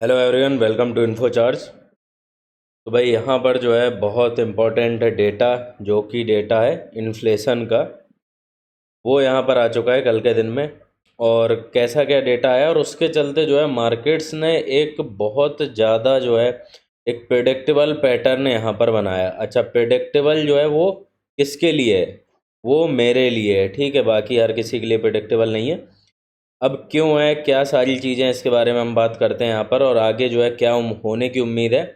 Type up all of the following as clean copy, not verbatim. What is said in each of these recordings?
Hello everyone, welcome to info charge. तो भाई यहाँ पर जो है बहुत इम्पोर्टेंट डेटा जो कि डेटा है इन्फ्लेशन का, वो यहाँ पर आ चुका है कल के दिन में। और कैसा क्या डेटा आया और उसके चलते जो है मार्केट्स ने एक बहुत ज़्यादा जो है एक प्रेडिक्टेबल पैटर्न यहाँ पर बनाया। अच्छा, प्रेडिक्टेबल जो है वो किसके लिए है? वो मेरे लिए है, ठीक है, बाकी हर किसी के लिए प्रेडिक्टेबल नहीं है। अब क्यों है, क्या सारी चीज़ें, इसके बारे में हम बात करते हैं यहाँ पर, और आगे जो है क्या होने की उम्मीद है।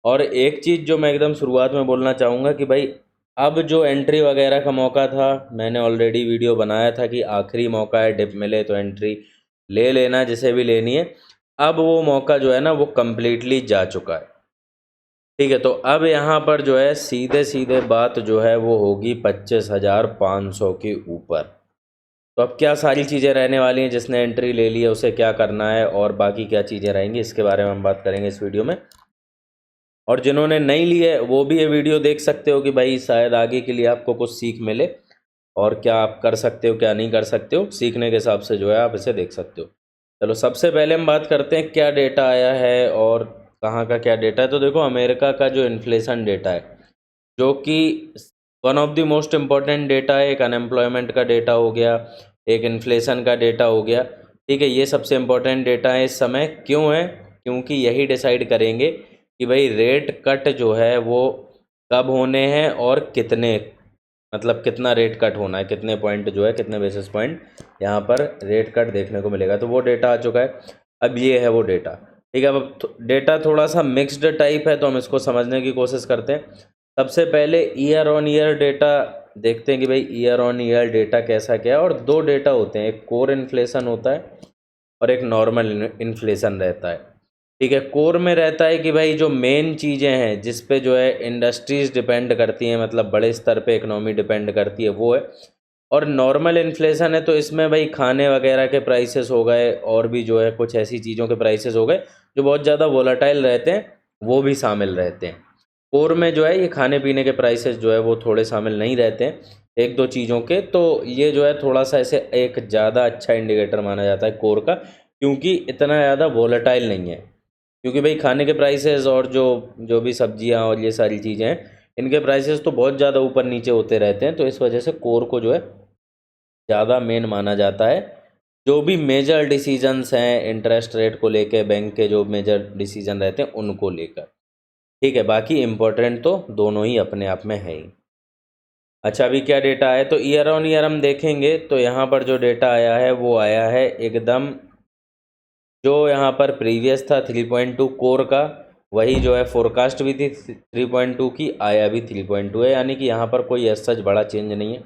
और एक चीज़ जो मैं एकदम शुरुआत में बोलना चाहूँगा कि भाई अब जो एंट्री वगैरह का मौका था, मैंने ऑलरेडी वीडियो बनाया था कि आखिरी मौका है, डिप मिले तो एंट्री ले लेना जिसे भी लेनी है। अब वो मौका जो है ना वो कम्प्लीटली जा चुका है, ठीक है। तो अब यहाँ पर जो है सीधे सीधे बात जो है वो होगी 25,500 के ऊपर। तो अब क्या सारी चीज़ें रहने वाली हैं, जिसने एंट्री ले ली है उसे क्या करना है और बाकी क्या चीज़ें रहेंगी, इसके बारे में हम बात करेंगे इस वीडियो में। और जिन्होंने नहीं ली है वो भी ये वीडियो देख सकते हो कि भाई शायद आगे के लिए आपको कुछ सीख मिले, और क्या आप कर सकते हो क्या नहीं कर सकते हो, सीखने के हिसाब से जो है आप इसे देख सकते हो। चलो सबसे पहले हम बात करते हैं क्या डेटा आया है और कहाँ का क्या डेटा है। तो देखो, अमेरिका का जो इन्फ्लेशन डेटा है, जो कि one of the most important data है। एक अनएम्प्लॉयमेंट का डेटा हो गया, एक इन्फ्लेशन का डेटा हो गया, ठीक है। ये सबसे इम्पोर्टेंट डेटा है इस समय। क्यों है? क्योंकि यही डिसाइड करेंगे कि भाई रेट कट जो है वो कब होने हैं और कितने, मतलब कितना रेट कट होना है, कितने पॉइंट जो है, कितने बेसिस पॉइंट यहाँ पर रेट कट देखने को मिलेगा। तो वो डेटा आ चुका है। अब ये है वो डेटा, ठीक है। अब डेटा थोड़ा सा मिक्स्ड टाइप है तो हम इसको समझने की कोशिश करते हैं। सबसे पहले ईयर ऑन ईयर डेटा देखते हैं कि भाई ईयर ऑन ईयर डेटा कैसा क्या है। और दो डेटा होते हैं, एक कोर इन्फ्लेशन होता है और एक नॉर्मल इन्फ्लेशन रहता है, ठीक है। कोर में रहता है कि भाई जो मेन चीज़ें हैं जिस पे जो है इंडस्ट्रीज़ डिपेंड करती हैं, मतलब बड़े स्तर पे इकोनॉमी डिपेंड करती है, वो है। और नॉर्मल इन्फ्लेशन है तो इसमें भाई खाने वगैरह के प्राइसेस हो गए और भी जो है कुछ ऐसी चीज़ों के प्राइसेस हो गए जो बहुत ज़्यादा वोलाटाइल रहते हैं, वो भी शामिल रहते हैं। कोर में जो है ये खाने पीने के प्राइसेस जो है वो थोड़े शामिल नहीं रहते हैं, एक दो चीज़ों के। तो ये जो है थोड़ा सा ऐसे एक ज़्यादा अच्छा इंडिकेटर माना जाता है कोर का, क्योंकि इतना ज़्यादा वोलेटाइल नहीं है। क्योंकि भाई खाने के प्राइसेस और जो जो भी सब्जियां और ये सारी चीज़ें हैं, इनके प्राइसेस तो बहुत ज़्यादा ऊपर नीचे होते रहते हैं। तो इस वजह से कोर को जो है ज़्यादा मेन माना जाता है। जो भी मेजर डिसीजंस हैं इंटरेस्ट रेट को लेकर, बैंक के जो मेजर डिसीजन रहते हैं उनको लेकर, ठीक है। बाकी इम्पोर्टेंट तो दोनों ही अपने आप में है ही। अच्छा, अभी क्या डेटा है तो ईयर ऑन ईयर हम देखेंगे तो यहाँ पर जो डेटा आया है वो आया है एकदम, जो यहाँ पर प्रीवियस था 3.2 कोर का, वही जो है फोरकास्ट भी थी 3.2 की, आया भी 3.2 है, यानी कि यहाँ पर कोई ऐसा सच बड़ा चेंज नहीं है।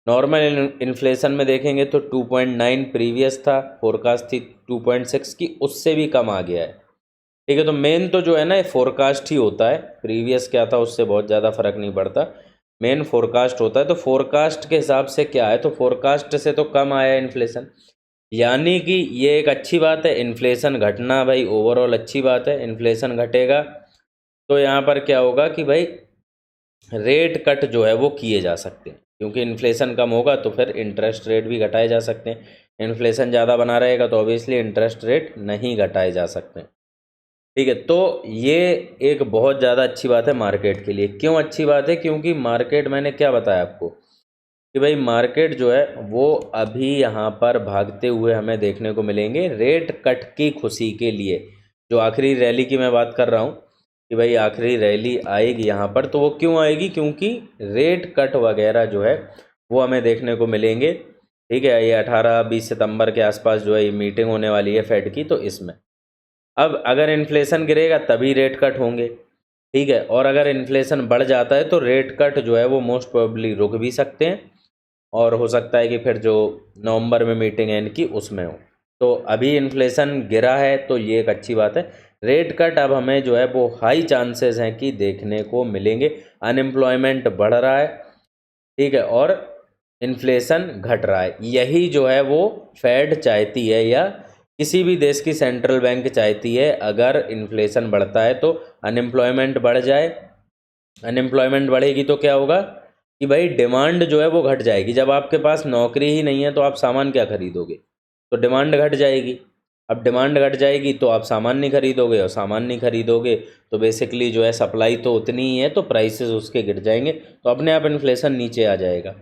नॉर्मल इन्फ्लेशन में देखेंगे तो 2.9 प्रीवियस था, फोरकास्ट थी 2.6 की, उससे भी कम आ गया है, ठीक है। तो मेन तो जो है ना ये फोरकास्ट ही होता है, प्रीवियस क्या था उससे बहुत ज़्यादा फर्क नहीं पड़ता, मेन फोरकास्ट होता है। तो फोरकास्ट के हिसाब से क्या है, तो फोरकास्ट से तो कम आया है इन्फ्लेशन, यानी कि ये एक अच्छी बात है। इन्फ्लेशन घटना भाई ओवरऑल अच्छी बात है, इन्फ्लेशन घटेगा तो यहाँ पर क्या होगा कि भाई रेट कट जो है वो किए जा सकते हैं, क्योंकि इन्फ्लेशन कम होगा तो फिर इंटरेस्ट रेट भी घटाए जा सकते हैं। इन्फ्लेशन ज़्यादा बना रहेगा तो ऑब्वियसली इंटरेस्ट रेट नहीं घटाए जा सकते हैं, ठीक है। तो ये एक बहुत ज़्यादा अच्छी बात है मार्केट के लिए। क्यों अच्छी बात है? क्योंकि मार्केट, मैंने क्या बताया आपको कि भाई मार्केट जो है वो अभी यहाँ पर भागते हुए हमें देखने को मिलेंगे रेट कट की खुशी के लिए। जो आखिरी रैली की मैं बात कर रहा हूँ कि भाई आखिरी रैली आएगी यहाँ पर, तो वो क्यों आएगी? क्योंकि रेट कट वगैरह जो है वो हमें देखने को मिलेंगे, ठीक है। ये 18-20 सितंबर के आसपास जो है ये मीटिंग होने वाली है फेड की, तो इसमें अब अगर इन्फ्लेशन गिरेगा तभी रेट कट होंगे, ठीक है। और अगर इन्फ्लेशन बढ़ जाता है तो रेट कट जो है वो मोस्ट प्रोबेबली रुक भी सकते हैं, और हो सकता है कि फिर जो नवंबर में मीटिंग है इनकी उसमें हो। तो अभी इन्फ्लेशन गिरा है तो ये एक अच्छी बात है। रेट कट अब हमें जो है वो हाई चांसेस हैं कि देखने को मिलेंगे। अनएम्प्लॉयमेंट बढ़ रहा है, ठीक है, और इन्फ्लेशन घट रहा है। यही जो है वो फेड चाहती है, या किसी भी देश की सेंट्रल बैंक चाहती है। अगर इन्फ्लेशन बढ़ता है तो अनएम्प्लॉयमेंट बढ़ जाए। अनएम्प्लॉयमेंट बढ़ेगी तो क्या होगा कि भाई डिमांड जो है वो घट जाएगी। जब आपके पास नौकरी ही नहीं है तो आप सामान क्या खरीदोगे? तो डिमांड घट जाएगी, अब डिमांड घट जाएगी तो आप सामान नहीं खरीदोगे, और सामान नहीं खरीदोगे तो बेसिकली जो है सप्लाई तो उतनी ही है, तो प्राइसेस उसके गिर जाएंगे, तो अपने आप इन्फ्लेशन नीचे आ जाएगा।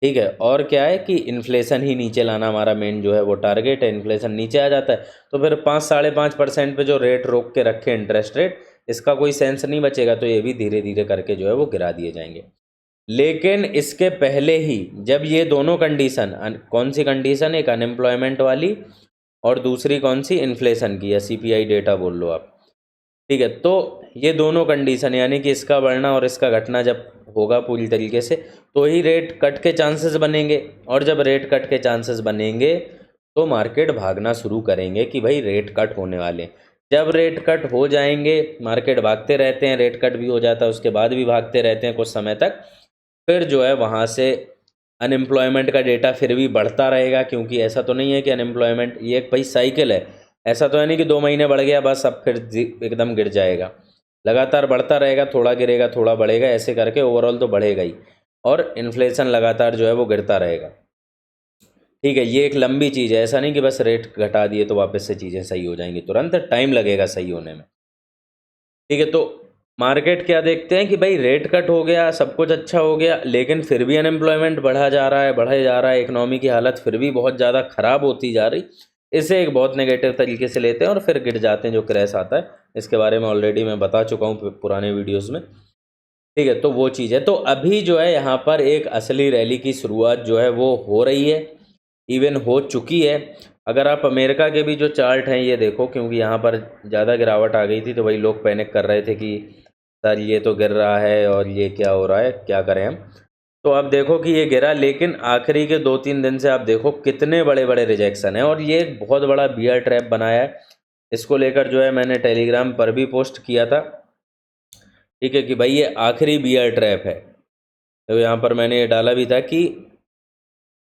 ठीक है, और क्या है कि इन्फ्लेशन ही नीचे लाना हमारा मेन जो है वो टारगेट है। इन्फ्लेशन नीचे आ जाता है तो फिर 5-5.5% पे जो रेट रोक के रखे इंटरेस्ट रेट, इसका कोई सेंस नहीं बचेगा, तो ये भी धीरे धीरे करके जो है वो गिरा दिए जाएंगे। लेकिन इसके पहले ही जब ये दोनों कंडीशन, कौन सी कंडीशन, एक अनएम्प्लॉयमेंट वाली और दूसरी कौन सी, इन्फ्लेशन की, या CPI डेटा बोल लो आप। ठीक है, तो ये दोनों कंडीशन यानी कि इसका बढ़ना और इसका घटना जब होगा पूरी तरीके से, तो ही रेट कट के चांसेस बनेंगे, और जब रेट कट के चांसेस बनेंगे तो मार्केट भागना शुरू करेंगे कि भाई रेट कट होने वाले हैं। जब रेट कट हो जाएंगे, मार्केट भागते रहते हैं, रेट कट भी हो जाता है उसके बाद भी भागते रहते हैं कुछ समय तक, फिर जो है वहाँ से अनएम्प्लॉयमेंट का डेटा फिर भी बढ़ता रहेगा, क्योंकि ऐसा तो नहीं है कि अनएम्प्लॉयमेंट, ये एक भाई साइकिल है, ऐसा तो है नहीं कि 2 महीने बढ़ गया बस अब फिर एकदम गिर जाएगा, लगातार बढ़ता रहेगा, थोड़ा गिरेगा थोड़ा बढ़ेगा, ऐसे करके ओवरऑल तो बढ़ेगा ही, और इन्फ्लेशन लगातार जो है वो गिरता रहेगा। ठीक है, ये एक लंबी चीज़ है, ऐसा नहीं कि बस रेट घटा दिए तो वापस से चीज़ें सही हो जाएंगी, तुरंत टाइम लगेगा सही होने में। ठीक है, तो मार्केट क्या देखते हैं कि भाई रेट कट हो गया, सब कुछ अच्छा हो गया, लेकिन फिर भी अनएम्प्लॉयमेंट बढ़ा जा रहा है, बढ़ा जा रहा है, इकोनॉमी की हालत फिर भी बहुत ज़्यादा ख़राब होती जा रही, इसे एक बहुत नेगेटिव तरीके से लेते हैं और फिर गिर जाते हैं, जो क्रैश आता है, इसके बारे में ऑलरेडी मैं बता चुका हूँ पुराने वीडियोज़ में। ठीक है, तो वो चीज़ है। तो अभी जो है यहाँ पर एक असली रैली की शुरुआत जो है वो हो रही है, इवन हो चुकी है। अगर आप अमेरिका के भी जो चार्ट हैं ये देखो, क्योंकि यहाँ पर ज़्यादा गिरावट आ गई थी तो वही लोग पैनिक कर रहे थे कि सर ये तो गिर रहा है और ये क्या हो रहा है, क्या करें हम। तो आप देखो कि ये गिरा, लेकिन आखिरी के 2-3 दिन से आप देखो कितने बड़े बड़े रिजेक्शन हैं, और ये एक बहुत बड़ा बियर ट्रैप बनाया है। इसको लेकर जो है मैंने टेलीग्राम पर भी पोस्ट किया था। ठीक है, कि भाई ये आखिरी बियर ट्रैप है। तो यहाँ पर मैंने ये डाला भी था कि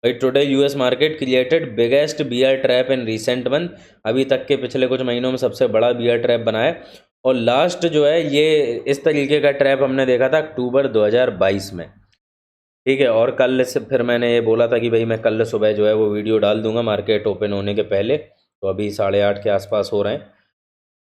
भाई today US market created biggest bear trap in recent month, अभी तक के पिछले कुछ महीनों में सबसे बड़ा बियर ट्रैप बना है। और लास्ट जो है ये इस तरीके का ट्रैप हमने देखा था अक्टूबर 2022 में। ठीक है, और कल से फिर मैंने ये बोला था कि भाई मैं कल सुबह जो है वो वीडियो डाल दूंगा मार्केट ओपन होने के पहले, तो अभी 8:30 के आसपास हो रहे हैं।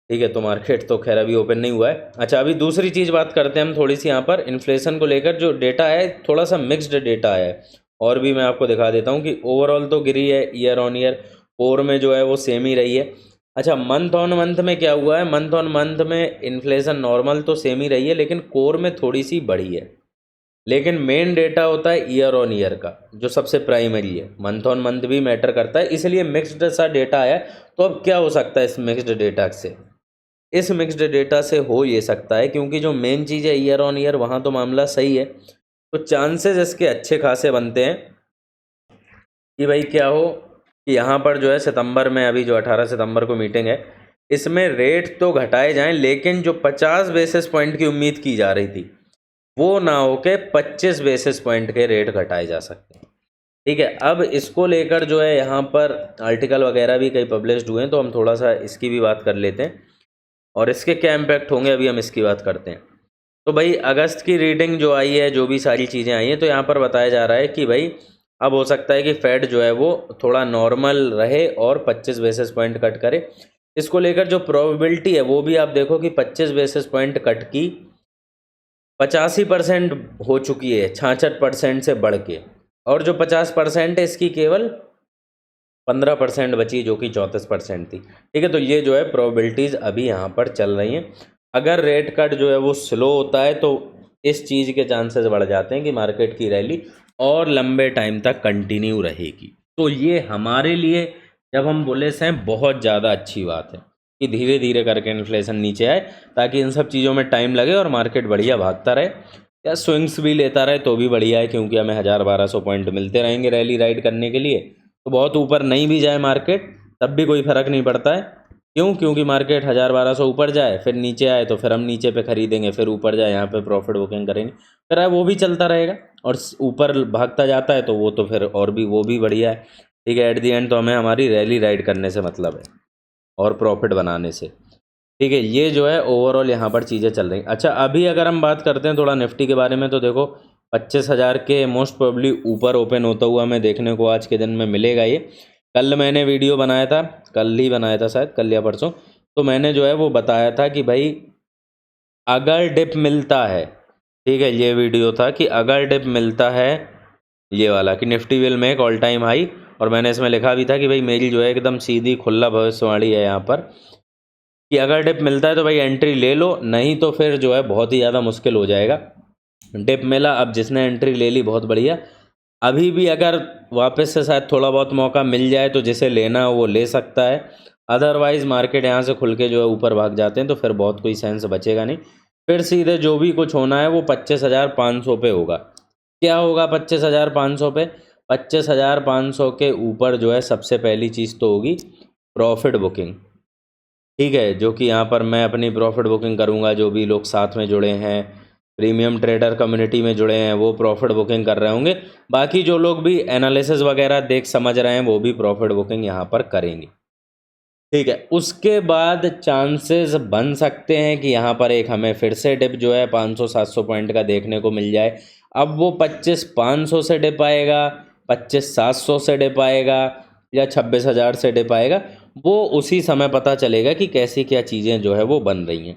ठीक है, तो मार्केट तो खैर अभी ओपन नहीं हुआ है। अच्छा, अभी दूसरी चीज़ बात करते हैं हम थोड़ी सी, यहाँ पर इन्फ्लेशन को लेकर जो डेटा है थोड़ा सा मिक्स्ड डेटा है, और भी मैं आपको दिखा देता हूँ कि ओवरऑल तो गिरी है ईयर ऑन ईयर, कोर में जो है वो सेम ही रही है। अच्छा, मंथ ऑन मंथ में क्या हुआ है, मंथ ऑन मंथ में इन्फ्लेशन नॉर्मल तो सेम ही रही है, लेकिन कोर में थोड़ी सी बढ़ी है। लेकिन मेन डेटा होता है ईयर ऑन ईयर का, जो सबसे प्राइमरी है, मंथ ऑन मंथ भी मैटर करता है, इसलिए मिक्स्ड सा डेटा है। तो अब क्या हो सकता है इस मिक्स्ड डेटा से, इस मिक्स्ड डेटा से हो ये सकता है, क्योंकि जो मेन चीज़ है ईयर ऑन ईयर, वहाँ तो मामला सही है, तो चांसेस इसके अच्छे खासे बनते हैं कि भाई क्या हो कि यहाँ पर जो है सितंबर में, अभी जो 18 सितंबर को मीटिंग है, इसमें रेट तो घटाए जाएं, लेकिन जो 50 बेसिस पॉइंट की उम्मीद की जा रही थी वो ना हो के 25 बेसिस पॉइंट के रेट घटाए जा सकते हैं। ठीक है, अब इसको लेकर जो है यहाँ पर आर्टिकल वगैरह भी कई पब्लिश्ड हुए हैं, तो हम थोड़ा सा इसकी भी बात कर लेते हैं, और इसके क्या इम्पैक्ट होंगे अभी हम इसकी बात करते हैं। तो भाई अगस्त की रीडिंग जो आई है, जो भी सारी चीज़ें आई हैं, तो यहाँ पर बताया जा रहा है कि भाई अब हो सकता है कि फेड जो है वो थोड़ा नॉर्मल रहे और 25 बेसिस पॉइंट कट करे। इसको लेकर जो प्रोबेबिलिटी है वो भी आप देखो कि 25 बेसिस पॉइंट कट की 85% हो चुकी है, 66% से बढ़ के, और जो 50% है इसकी केवल 15% बची, जो कि 34% थी। ठीक है, तो ये जो है प्रोबेबिलिटीज़ अभी यहाँ पर चल रही हैं। अगर रेट कट जो है वो स्लो होता है तो इस चीज़ के चांसेस बढ़ जाते हैं कि मार्केट की रैली और लंबे टाइम तक कंटिन्यू रहेगी। तो ये हमारे लिए, जब हम बोले से बहुत ज़्यादा अच्छी बात है कि धीरे धीरे करके इन्फ्लेशन नीचे आए, ताकि इन सब चीज़ों में टाइम लगे और मार्केट बढ़िया भागता रहे, या स्विंग्स भी लेता रहे तो भी बढ़िया है, क्योंकि हमें 1000-1200 पॉइंट मिलते रहेंगे रैली राइड करने के लिए। तो बहुत ऊपर नहीं भी जाए मार्केट तब भी कोई फ़र्क नहीं पड़ता है। क्यों? क्योंकि मार्केट 1000-1200 ऊपर जाए, फिर नीचे आए तो फिर हम नीचे पे ख़रीदेंगे, फिर ऊपर जाए यहाँ पे प्रॉफिट बुकिंग करेंगे, फिर वो भी चलता रहेगा, और ऊपर भागता जाता है तो वो तो फिर और भी वो भी बढ़िया है। ठीक है, एट दी एंड तो हमें हमारी रैली राइड करने से मतलब है और प्रॉफिट बनाने से। ठीक है, ये जो है ओवरऑल यहाँ पर चीज़ें चल रही। अच्छा, अभी अगर हम बात करते हैं थोड़ा निफ्टी के बारे में, तो देखो 25,000 के मोस्ट प्रोबेबली ऊपर ओपन होता हुआ हमें देखने को आज के दिन में मिलेगा ये, कल मैंने वीडियो बनाया था, कल ही बनाया था शायद, कल या परसों, तो मैंने जो है वो बताया था कि भाई अगर डिप मिलता है, ठीक है, ये वीडियो था कि अगर डिप मिलता है ये वाला कि Nifty will make all time high, और मैंने इसमें लिखा भी था कि भाई मेरी जो है एकदम सीधी खुला भविष्यवाणी है यहाँ पर कि अगर डिप मिलता है तो भाई एंट्री ले लो, नहीं तो फिर जो है बहुत ही ज़्यादा मुश्किल हो जाएगा। डिप मिला, अब जिसने एंट्री ले ली बहुत बढ़िया, अभी भी अगर वापस से शायद थोड़ा बहुत मौका मिल जाए तो जिसे लेना हो वो ले सकता है, अदरवाइज़ मार्केट यहाँ से खुल के जो है ऊपर भाग जाते हैं तो फिर बहुत कोई सेंस बचेगा नहीं, फिर सीधे जो भी कुछ होना है वो 25,500 पे होगा। क्या होगा 25,500 पे? 25,500 के ऊपर जो है सबसे पहली चीज़ तो होगी प्रॉफिट बुकिंग, ठीक है, जो कि यहाँ पर मैं अपनी प्रॉफिट बुकिंग करूँगा, जो भी लोग साथ में जुड़े हैं, प्रीमियम ट्रेडर कम्युनिटी में जुड़े हैं, वो प्रॉफिट बुकिंग कर रहे होंगे, बाकी जो लोग भी एनालिसिस वगैरह देख समझ रहे हैं वो भी प्रॉफिट बुकिंग यहाँ पर करेंगे, ठीक है। उसके बाद चांसेस बन सकते हैं कि यहाँ पर एक हमें फिर से डिप जो है 500-700 पॉइंट का देखने को मिल जाए। अब वो 25,500 से डिप आएगा, 25,700 से डिप आएगा, या 26,000 से डिप आएगा, वो उसी समय पता चलेगा कि कैसी क्या चीज़ें जो है वो बन रही हैं,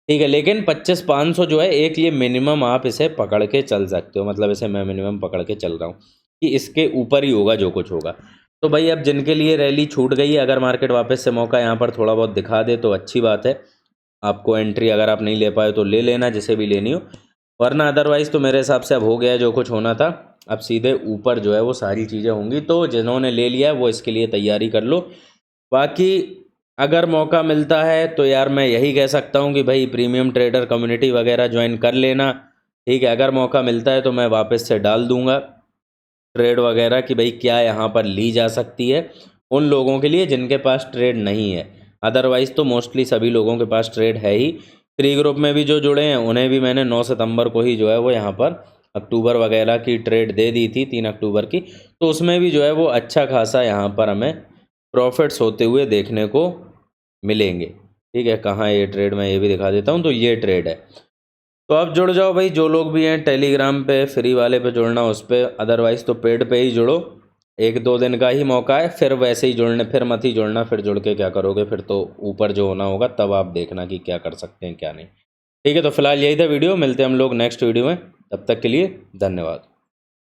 ठीक है। लेकिन 25,500 जो है एक ये मिनिमम आप इसे पकड़ के चल सकते हो, मतलब इसे मैं मिनिमम पकड़ के चल रहा हूँ कि इसके ऊपर ही होगा जो कुछ होगा। तो भाई अब जिनके लिए रैली छूट गई है, अगर मार्केट वापस से मौका यहाँ पर थोड़ा बहुत दिखा दे तो अच्छी बात है, आपको एंट्री अगर आप नहीं ले पाए तो ले लेना जिसे भी लेनी हो, वरना अदरवाइज़ तो मेरे हिसाब से अब हो गया जो कुछ होना था, अब सीधे ऊपर जो है वो सारी चीज़ें होंगी, तो जिन्होंने ले लिया है वो इसके लिए तैयारी कर लो। बाकी अगर मौका मिलता है तो यार मैं यही कह सकता हूँ कि भाई प्रीमियम ट्रेडर कम्युनिटी वगैरह ज्वाइन कर लेना, ठीक है। अगर मौका मिलता है तो मैं वापस से डाल दूँगा ट्रेड वगैरह कि भाई क्या यहाँ पर ली जा सकती है उन लोगों के लिए जिनके पास ट्रेड नहीं है, अदरवाइज़ तो मोस्टली सभी लोगों के पास ट्रेड है ही। फ्री ग्रुप में भी जो जुड़े हैं उन्हें भी मैंने 9 सितंबर को ही जो है वो यहाँ पर अक्टूबर वगैरह की ट्रेड दे दी थी, 3 अक्टूबर की, तो उसमें भी जो है वो अच्छा खासा यहाँ पर हमें प्रॉफिट्स होते हुए देखने को मिलेंगे, ठीक है। कहाँ ये ट्रेड, मैं ये भी दिखा देता हूँ, तो ये ट्रेड है। तो आप जुड़ जाओ भाई, जो लोग भी हैं टेलीग्राम पे फ्री वाले पे जुड़ना उस पर, अदरवाइज़ तो पेड पे ही जुड़ो, 1-2 दिन का ही मौका है, फिर वैसे ही जुड़ने, फिर मत ही जुड़ना, फिर जुड़ के क्या करोगे, फिर तो ऊपर जो होना होगा तब आप देखना कि क्या कर सकते हैं क्या नहीं, ठीक है। तो फिलहाल यही था वीडियो, मिलते हैं हम लोग नेक्स्ट वीडियो में, तब तक के लिए धन्यवाद।